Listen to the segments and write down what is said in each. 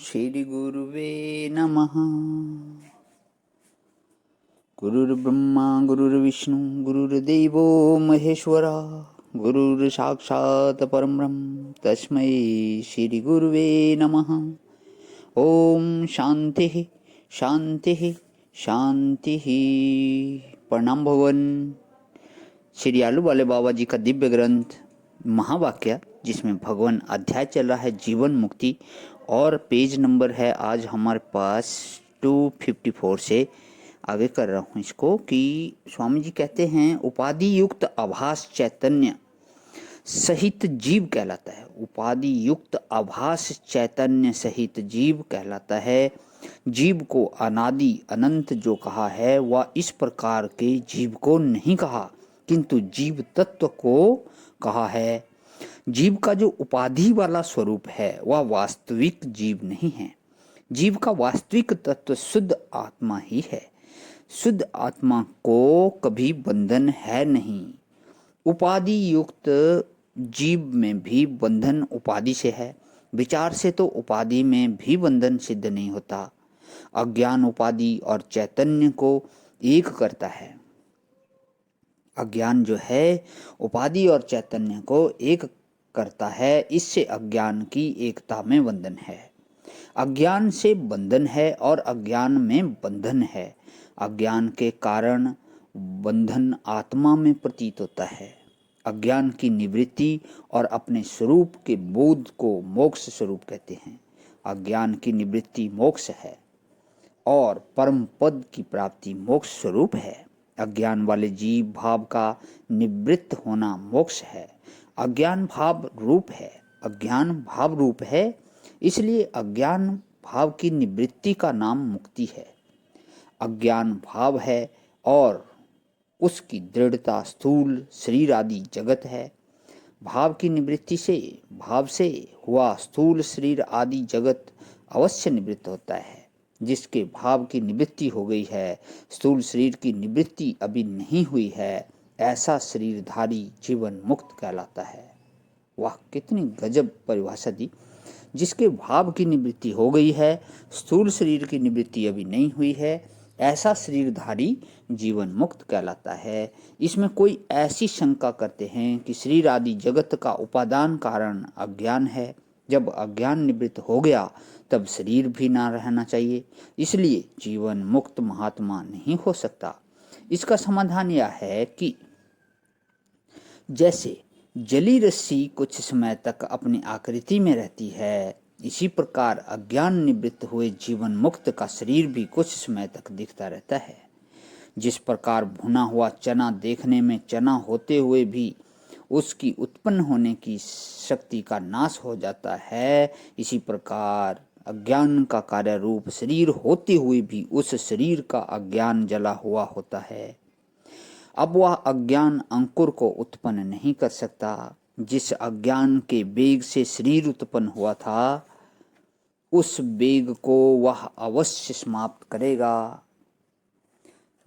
श्री गुरुवे नमः। गुरुर्ब्रह्मा गुरुर्विष्णु गुरुर्देवो महेश्वरा, गुरुर्साक्षात् परब्रह्म तस्मै श्री गुरुवे नमः। ओम शांति शांति शांति। प्रणाम भगवान। श्री आलू वाले बाबा जी का दिव्य ग्रंथ महावाक्य, जिसमें भगवान अध्याय चल रहा है जीवन मुक्ति, और पेज नंबर है आज हमारे पास 254 से आगे कर रहा हूँ इसको। कि स्वामी जी कहते हैं उपाधि युक्त आभास चैतन्य सहित जीव कहलाता है। उपाधि युक्त आभास चैतन्य सहित जीव कहलाता है। जीव को अनादि अनंत जो कहा है वह इस प्रकार के जीव को नहीं कहा, किंतु जीव तत्व को कहा है। जीव का जो उपाधि वाला स्वरूप है वह वास्तविक जीव नहीं है। जीव का वास्तविक तत्व शुद्ध आत्मा ही है। शुद्ध आत्मा को कभी बंधन है नहीं। उपाधि युक्त जीव में भी बंधन उपाधि से है। विचार से तो उपाधि में भी बंधन सिद्ध नहीं होता। अज्ञान उपाधि और चैतन्य को एक करता है। अज्ञान जो है उपाधि और चैतन्य को एक करता है। इससे अज्ञान की एकता में बंधन है। अज्ञान से बंधन है और अज्ञान में बंधन है। अज्ञान के कारण बंधन आत्मा में प्रतीत होता है। अज्ञान की निवृत्ति और अपने स्वरूप के बोध को मोक्ष स्वरूप कहते हैं। अज्ञान की निवृत्ति मोक्ष है और परम पद की प्राप्ति मोक्ष स्वरूप है। अज्ञान वाले जीव भाव का निवृत्त होना मोक्ष है। अज्ञान भाव रूप है, अज्ञान भाव रूप है, इसलिए अज्ञान भाव की निवृत्ति का नाम मुक्ति है। अज्ञान भाव है और उसकी दृढ़ता स्थूल शरीर आदि जगत है। भाव की निवृत्ति से भाव से हुआ स्थूल शरीर आदि जगत अवश्य निवृत्त होता है। जिसके भाव की निवृत्ति हो गई है, स्थूल शरीर की निवृत्ति अभी नहीं हुई है, ऐसा शरीरधारी जीवन मुक्त कहलाता है। वाह, कितनी गजब परिभाषा दी। जिसके भाव की निवृत्ति हो गई है, स्थूल शरीर की निवृत्ति अभी नहीं हुई है, ऐसा शरीरधारी जीवन मुक्त कहलाता है। इसमें कोई ऐसी शंका करते हैं कि शरीर आदि जगत का उपादान कारण अज्ञान है। जब अज्ञान निवृत्त हो गया तब शरीर भी ना रहना चाहिए, इसलिए जीवन मुक्त महात्मा नहीं हो सकता। इसका समाधान यह है कि जैसे जली रस्सी कुछ समय तक अपनी आकृति में रहती है, इसी प्रकार अज्ञान निवृत्त हुए जीवन मुक्त का शरीर भी कुछ समय तक दिखता रहता है। जिस प्रकार भुना हुआ चना देखने में चना होते हुए भी उसकी उत्पन्न होने की शक्ति का नाश हो जाता है, इसी प्रकार अज्ञान का कार्य रूप शरीर होते हुए भी उस शरीर का अज्ञान जला हुआ होता है। अब वह अज्ञान अंकुर को उत्पन्न नहीं कर सकता। जिस अज्ञान के वेग से शरीर उत्पन्न हुआ था, उस वेग को वह अवश्य समाप्त करेगा।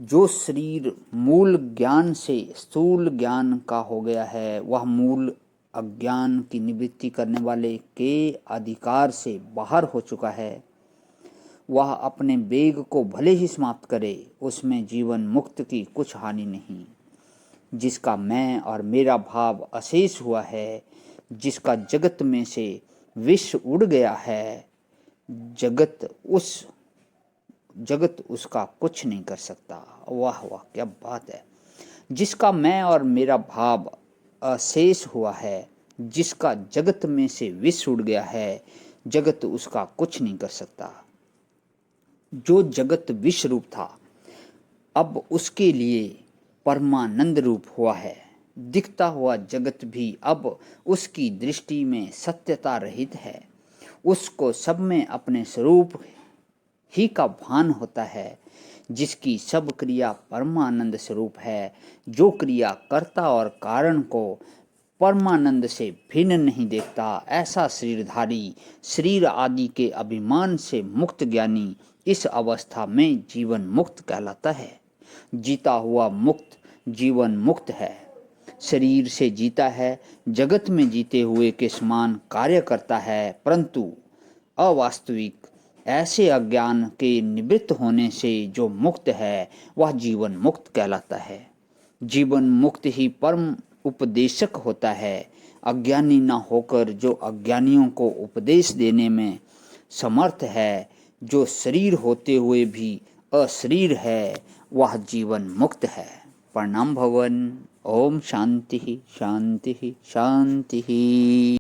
जो शरीर मूल ज्ञान से स्थूल ज्ञान का हो गया है, वह मूल अज्ञान की निवृत्ति करने वाले के अधिकार से बाहर हो चुका है। वह अपने वेग को भले ही समाप्त करे, उसमें जीवन मुक्त की कुछ हानि नहीं। जिसका मैं और मेरा भाव अशेष हुआ है, जिसका जगत में से विष उड़ गया है, जगत उसका कुछ नहीं कर सकता। वाह वाह, क्या बात है। जिसका मैं और मेरा भाव अशेष हुआ है, जिसका जगत में से विष उड़ गया है, जगत उसका कुछ नहीं कर सकता। जो जगत विष रूप था, अब उसके लिए परमानंद रूप हुआ है। दिखता हुआ जगत भी अब उसकी दृष्टि में सत्यता रहित है। उसको सब में अपने स्वरूप ही का भान होता है, जिसकी सब क्रिया परमानंद स्वरूप है। जो क्रिया कर्ता और कारण को परमानंद से भिन्न नहीं देखता, ऐसा शरीरधारी शरीर आदि के अभिमान से मुक्त ज्ञानी इस अवस्था में जीवन मुक्त कहलाता है। जीता हुआ मुक्त जीवन मुक्त है। शरीर से जीता है, जगत में जीते हुए के समान कार्य करता है, परंतु अवास्तविक। ऐसे अज्ञान के निवृत्त होने से जो मुक्त है वह जीवन मुक्त कहलाता है। जीवन मुक्त ही परम उपदेशक होता है। अज्ञानी न होकर जो अज्ञानियों को उपदेश देने में समर्थ है, जो शरीर होते हुए भी अशरीर है, वह जीवन मुक्त है। प्रणाम भवन। ओम शांति शांति शांति।